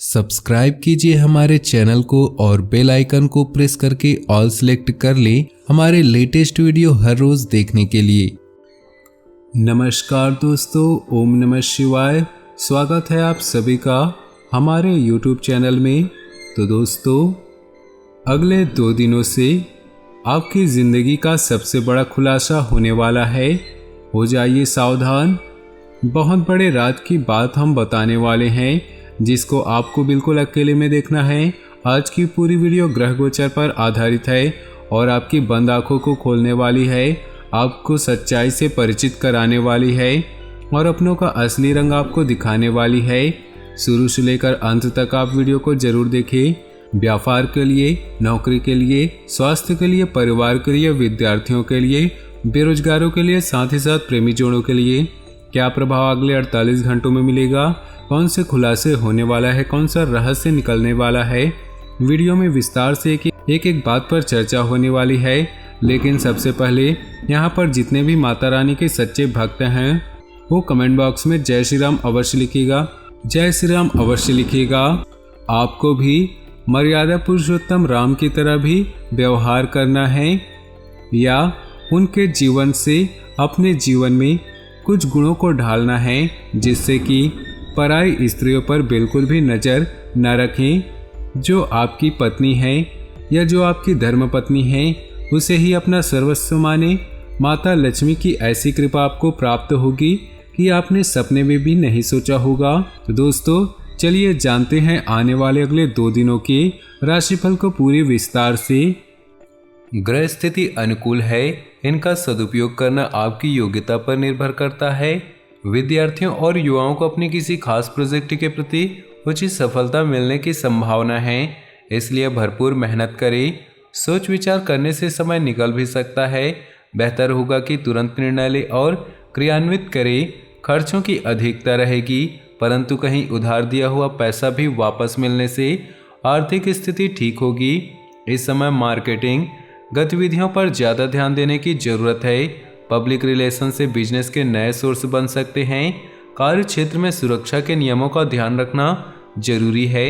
Subscribe कीजिए हमारे channel को और बेल आइकन को प्रेस करके ऑल सेलेक्ट कर लें हमारे लेटेस्ट वीडियो हर रोज देखने के लिए। नमस्कार दोस्तों, ओम नमः शिवाय। स्वागत है आप सभी का हमारे YouTube चैनल में। तो दोस्तों, अगले 2 दिनों से आपकी ज़िंदगी का सबसे बड़ा खुलासा होने वाला है। हो जाइए सावधान। बहुत बड़े राज की बात हम बताने वाले हैं, जिसको आपको बिल्कुल अकेले में देखना है। आज की पूरी वीडियो ग्रह गोचर पर आधारित है और आपकी बंद आंखों को खोलने वाली है, आपको सच्चाई से परिचित कराने वाली है और अपनों का असली रंग आपको दिखाने वाली है। शुरू से लेकर अंत तक आप वीडियो को जरूर देखें। व्यापार के लिए, नौकरी के लिए, स्वास्थ्य के लिए, परिवार के लिए, विद्यार्थियों के लिए, बेरोजगारों के लिए, साथ ही साथ प्रेमी जोड़ों के लिए क्या प्रभाव अगले 48 घंटों में मिलेगा, कौन से खुलासे होने वाला है, कौन सा रहस्य निकलने वाला है। वीडियो में विस्तार से एक बात पर चर्चा होने वाली है। लेकिन सबसे पहले यहाँ पर जितने भी माता रानी के सच्चे भक्त हैं वो कमेंट बॉक्स में जय श्री राम अवश्य लिखिएगा। जय श्री राम अवश्य लिखिएगा। आपको भी मर्यादा पुरुषोत्तम राम की तरह भी व्यवहार करना है या उनके जीवन से अपने जीवन में कुछ गुणों को ढालना है, जिससे कि पराई स्त्रियों पर बिल्कुल भी नज़र न रखें। जो आपकी पत्नी है या जो आपकी धर्मपत्नी है उसे ही अपना सर्वस्व माने। माता लक्ष्मी की ऐसी कृपा आपको प्राप्त होगी कि आपने सपने में भी नहीं सोचा होगा। तो दोस्तों, चलिए जानते हैं आने वाले अगले 2 दिनों के राशिफल को पूरी विस्तार से। ग्रह स्थिति अनुकूल है, इनका सदुपयोग करना आपकी योग्यता पर निर्भर करता है। विद्यार्थियों और युवाओं को अपनी किसी खास प्रोजेक्ट के प्रति उचित सफलता मिलने की संभावना है, इसलिए भरपूर मेहनत करें। सोच विचार करने से समय निकल भी सकता है। बेहतर होगा कि तुरंत निर्णय लें और क्रियान्वित करें। खर्चों की अधिकता रहेगी, परंतु कहीं उधार दिया हुआ पैसा भी वापस मिलने से आर्थिक स्थिति ठीक होगी। इस समय मार्केटिंग गतिविधियों पर ज़्यादा ध्यान देने की जरूरत है। पब्लिक रिलेशन से बिजनेस के नए सोर्स बन सकते हैं। कार्य क्षेत्र में सुरक्षा के नियमों का ध्यान रखना जरूरी है।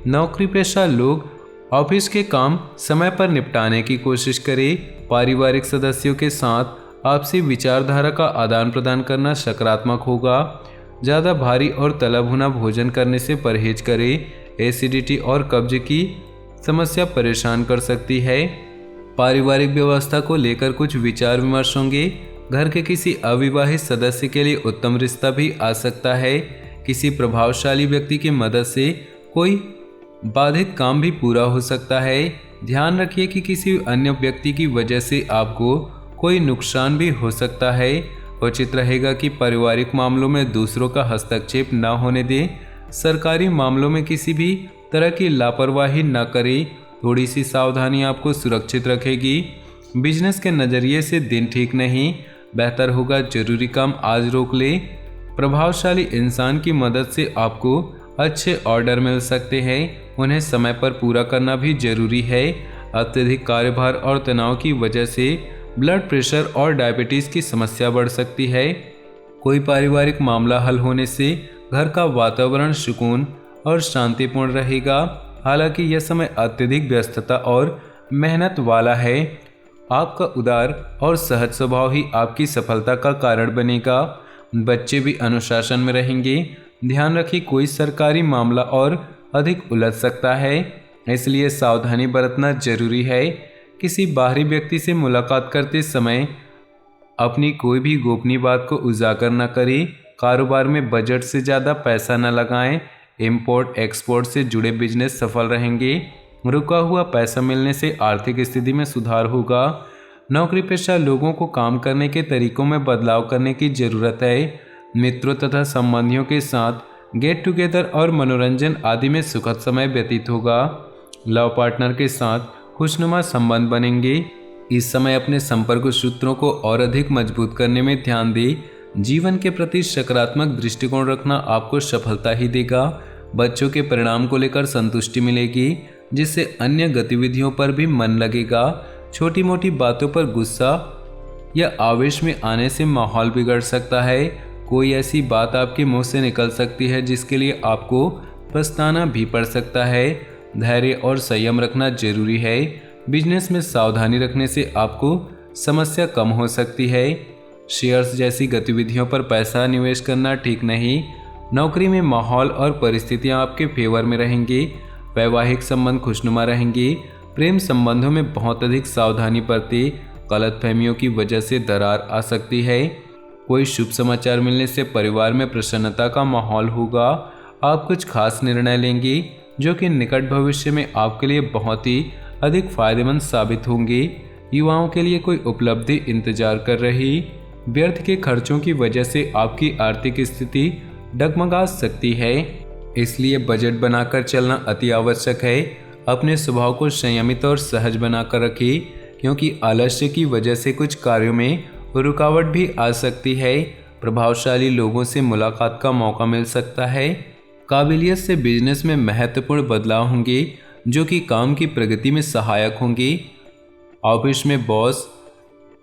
नौकरी पेशा लोग ऑफिस के काम समय पर निपटाने की कोशिश करें। पारिवारिक सदस्यों के साथ आपसी विचारधारा का आदान प्रदान करना सकारात्मक होगा। ज़्यादा भारी और तला भुना भोजन करने से परहेज करें। एसिडिटी और कब्ज की समस्या परेशान कर सकती है। पारिवारिक व्यवस्था को लेकर कुछ विचार विमर्श होंगे। घर के किसी अविवाहित सदस्य के लिए उत्तम रिश्ता भी आ सकता है। किसी प्रभावशाली व्यक्ति की मदद से कोई बाधित काम भी पूरा हो सकता है। ध्यान रखिए कि किसी अन्य व्यक्ति की वजह से आपको कोई नुकसान भी हो सकता है। उचित रहेगा कि पारिवारिक मामलों में दूसरों का हस्तक्षेप न होने दें। सरकारी मामलों में किसी भी तरह की लापरवाही न करें। थोड़ी सी सावधानी आपको सुरक्षित रखेगी। बिजनेस के नज़रिए से दिन ठीक नहीं, बेहतर होगा जरूरी काम आज रोक ले। प्रभावशाली इंसान की मदद से आपको अच्छे ऑर्डर मिल सकते हैं, उन्हें समय पर पूरा करना भी जरूरी है। अत्यधिक कार्यभार और तनाव की वजह से ब्लड प्रेशर और डायबिटीज़ की समस्या बढ़ सकती है। कोई पारिवारिक मामला हल होने से घर का वातावरण सुकून और शांतिपूर्ण रहेगा। हालांकि यह समय अत्यधिक व्यस्तता और मेहनत वाला है। आपका उदार और सहज स्वभाव ही आपकी सफलता का कारण बनेगा। बच्चे भी अनुशासन में रहेंगे। ध्यान रखिए, कोई सरकारी मामला और अधिक उलझ सकता है, इसलिए सावधानी बरतना जरूरी है। किसी बाहरी व्यक्ति से मुलाकात करते समय अपनी कोई भी गोपनीय बात को उजागर न करें। कारोबार में बजट से ज़्यादा पैसा न लगाएं। इंपोर्ट एक्सपोर्ट से जुड़े बिजनेस सफल रहेंगे। रुका हुआ पैसा मिलने से आर्थिक स्थिति में सुधार होगा। नौकरी पेशा लोगों को काम करने के तरीकों में बदलाव करने की ज़रूरत है। मित्रों तथा संबंधियों के साथ गेट टुगेदर और मनोरंजन आदि में सुखद समय व्यतीत होगा। लव पार्टनर के साथ खुशनुमा संबंध बनेंगे। इस समय अपने संपर्क सूत्रों को और अधिक मजबूत करने में ध्यान दें। जीवन के प्रति सकारात्मक दृष्टिकोण रखना आपको सफलता ही देगा। बच्चों के परिणाम को लेकर संतुष्टि मिलेगी, जिससे अन्य गतिविधियों पर भी मन लगेगा। छोटी मोटी बातों पर गुस्सा या आवेश में आने से माहौल बिगड़ सकता है। कोई ऐसी बात आपके मुंह से निकल सकती है जिसके लिए आपको पछताना भी पड़ सकता है। धैर्य और संयम रखना जरूरी है। बिजनेस में सावधानी रखने से आपको समस्या कम हो सकती है। शेयर्स जैसी गतिविधियों पर पैसा निवेश करना ठीक नहीं। नौकरी में माहौल और परिस्थितियां आपके फेवर में रहेंगी। वैवाहिक संबंध खुशनुमा रहेंगी। प्रेम संबंधों में बहुत अधिक सावधानी बरती। गलतफहमियों की वजह से दरार आ सकती है। कोई शुभ समाचार मिलने से परिवार में प्रसन्नता का माहौल होगा। आप कुछ खास निर्णय लेंगी जो कि निकट भविष्य में आपके लिए बहुत ही अधिक फायदेमंद साबित होंगी। युवाओं के लिए कोई उपलब्धि इंतजार कर रही। व्यर्थ के खर्चों की वजह से आपकी आर्थिक स्थिति डगमगा सकती है, इसलिए बजट बनाकर चलना अति आवश्यक है। अपने स्वभाव को संयमित और सहज बनाकर रखिए, क्योंकि आलस्य की वजह से कुछ कार्यों में रुकावट भी आ सकती है। प्रभावशाली लोगों से मुलाकात का मौका मिल सकता है। काबिलियत से बिजनेस में महत्वपूर्ण बदलाव होंगे जो कि काम की प्रगति में सहायक होंगे। ऑफिस में बॉस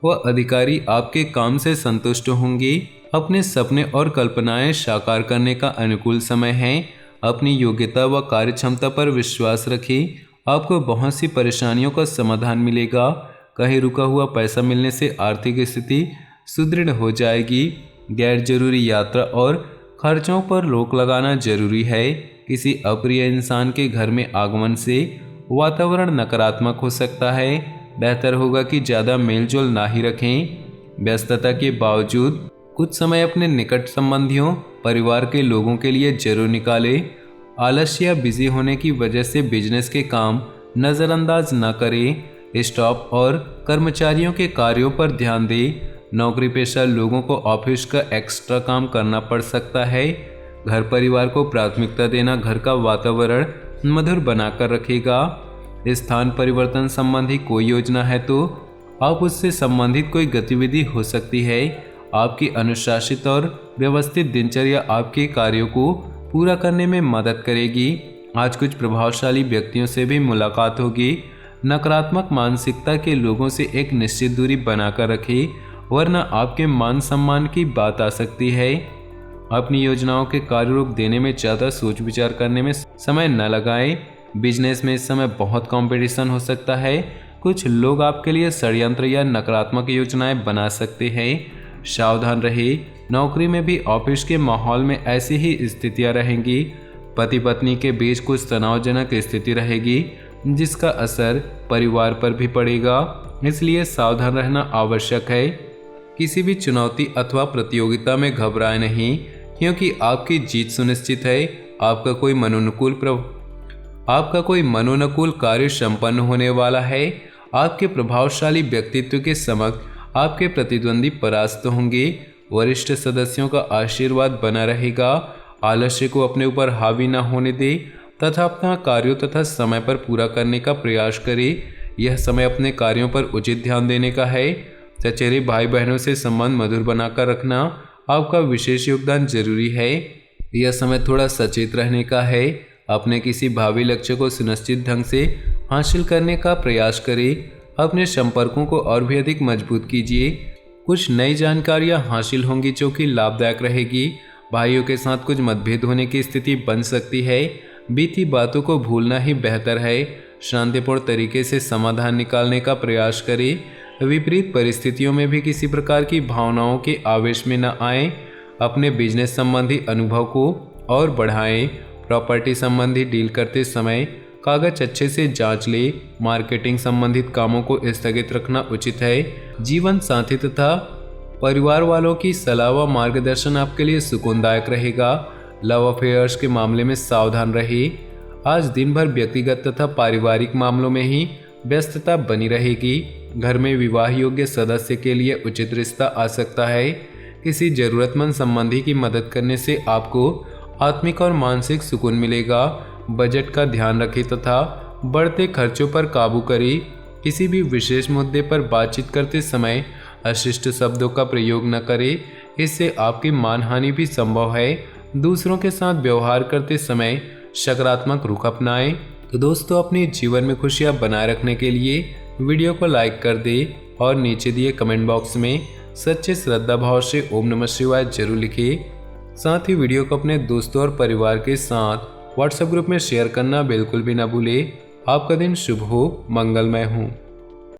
व अधिकारी आपके काम से संतुष्ट होंगे। अपने सपने और कल्पनाएं साकार करने का अनुकूल समय है। अपनी योग्यता व कार्यक्षमता पर विश्वास रखें। आपको बहुत सी परेशानियों का समाधान मिलेगा। कहीं रुका हुआ पैसा मिलने से आर्थिक स्थिति सुदृढ़ हो जाएगी। गैर जरूरी यात्रा और खर्चों पर रोक लगाना जरूरी है। किसी अप्रिय इंसान के घर में आगमन से वातावरण नकारात्मक हो सकता है। बेहतर होगा कि ज़्यादा मेलजोल ना ही रखें। व्यस्तता के बावजूद कुछ समय अपने निकट संबंधियों, परिवार के लोगों के लिए जरूर निकालें। आलस्य या बिजी होने की वजह से बिजनेस के काम नज़रअंदाज न करें। स्टाफ और कर्मचारियों के कार्यों पर ध्यान दें। नौकरी पेशा लोगों को ऑफिस का एक्स्ट्रा काम करना पड़ सकता है। घर परिवार को प्राथमिकता देना घर का वातावरण मधुर बनाकर रखेगा। स्थान परिवर्तन संबंधी कोई योजना है तो आप उससे संबंधित कोई गतिविधि हो सकती है। आपकी अनुशासित और व्यवस्थित दिनचर्या आपके कार्यों को पूरा करने में मदद करेगी। आज कुछ प्रभावशाली व्यक्तियों से भी मुलाकात होगी। नकारात्मक मानसिकता के लोगों से एक निश्चित दूरी बनाकर रखें, वरना आपके मान सम्मान की बात आ सकती है। अपनी योजनाओं के कार्य रूप देने में ज़्यादा सोच विचार करने में समय न लगाएं। बिजनेस में इस समय बहुत कंपटीशन हो सकता है। कुछ लोग आपके लिए षड्यंत्र या नकारात्मक योजनाएं बना सकते हैं। सावधान रहे। नौकरी में भी ऑफिस के माहौल में ऐसी ही स्थितियां रहेंगी। पति पत्नी के बीच कुछ तनावजनक स्थिति रहेगी, जिसका असर परिवार पर भी पड़ेगा, इसलिए सावधान रहना आवश्यक है। किसी भी चुनौती अथवा प्रतियोगिता में घबराएं नहीं, क्योंकि आपकी जीत सुनिश्चित है। आपका कोई मनोनुकूल कार्य संपन्न होने वाला है। आपके प्रभावशाली व्यक्तित्व के समक्ष आपके प्रतिद्वंदी परास्त होंगे। वरिष्ठ सदस्यों का आशीर्वाद बना रहेगा। आलस्य को अपने ऊपर हावी न होने दे तथा अपना कार्यों तथा समय पर पूरा करने का प्रयास करें। यह समय अपने कार्यों पर उचित ध्यान देने का है। चचेरे भाई बहनों से संबंध मधुर बनाकर रखना आपका विशेष योगदान जरूरी है। यह समय थोड़ा सचेत रहने का है। अपने किसी भावी लक्ष्य को सुनिश्चित ढंग से हासिल करने का प्रयास करें। अपने संपर्कों को और भी अधिक मजबूत कीजिए। कुछ नई जानकारियां हासिल होंगी जो कि लाभदायक रहेगी। भाइयों के साथ कुछ मतभेद होने की स्थिति बन सकती है। बीती बातों को भूलना ही बेहतर है। शांतिपूर्ण तरीके से समाधान निकालने का प्रयास करें। विपरीत परिस्थितियों में भी किसी प्रकार की भावनाओं के आवेश में न आएं। अपने बिजनेस संबंधी अनुभव को और बढ़ाएं। प्रॉपर्टी संबंधी डील करते समय कागज अच्छे से जांच ले। मार्केटिंग संबंधित कामों को स्थगित रखना उचित है। जीवन साथी तथा परिवार वालों की सलाह व मार्गदर्शन आपके लिए सुकूनदायक रहेगा। लव अफेयर्स के मामले में सावधान रहिए। आज दिन भर व्यक्तिगत तथा पारिवारिक मामलों में ही व्यस्तता बनी रहेगी। घर में विवाह योग्य सदस्य के लिए उचित रिश्ता आ सकता है। किसी जरूरतमंद संबंधी की मदद करने से आपको आत्मिक और मानसिक सुकून मिलेगा। बजट का ध्यान रखें तथा बढ़ते खर्चों पर काबू करें। किसी भी विशेष मुद्दे पर बातचीत करते समय अशिष्ट शब्दों का प्रयोग न करें, इससे आपकी मानहानि भी संभव है। दूसरों के साथ व्यवहार करते समय सकारात्मक रुख अपनाएं। तो दोस्तों, अपने जीवन में खुशियां बनाए रखने के लिए वीडियो को लाइक कर दें और नीचे दिए कमेंट बॉक्स में सच्चे श्रद्धा भाव से ओम नमः शिवाय जरूर लिखें। साथ ही वीडियो को अपने दोस्तों और परिवार के साथ व्हाट्सएप ग्रुप में शेयर करना बिल्कुल भी ना भूले। आपका दिन शुभ हो, मंगलमय हो।